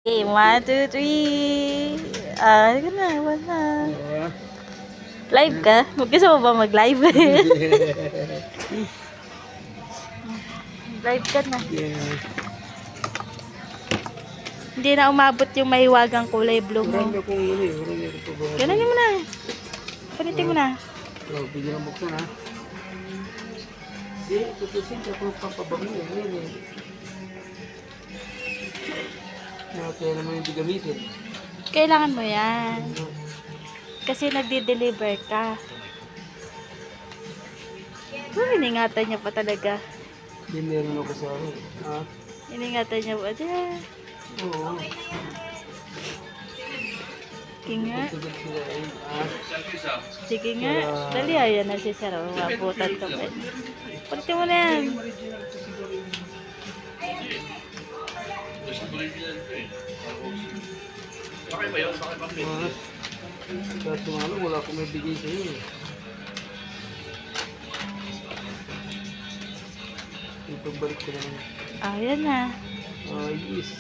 Okay, 1, 2, 3. Ah, halika na, one na. Live ka? Gusto mo ba mag-live? Live ka na. Hindi na umabot yung mahiwagang kulay blue mo. Marami akong ano eh, marami akong pababa. Gano'n mo na. Panitin mo na. So, bigyan ng buksan ha. Hindi, tutusin ako papabango eh. Ngayon eh. Kaya naman hindi gamitin. Kailangan mo yan. Kasi nagde-deliver ka. Iningatan niya pa talaga. Hindi meron ako sa ano. Ha? Iningatan niya pa. Diyan. Oo. Sige nga. Tutusin sila eh. Ha? Sige nga. Dali, ayan na si Sir. Mabutan ka pa. Palitin mo na yan. Ha? Kaso ano, wala akong may bigay sa iyo eh. Ipagbalik ko naman. Ayan na. Ayos.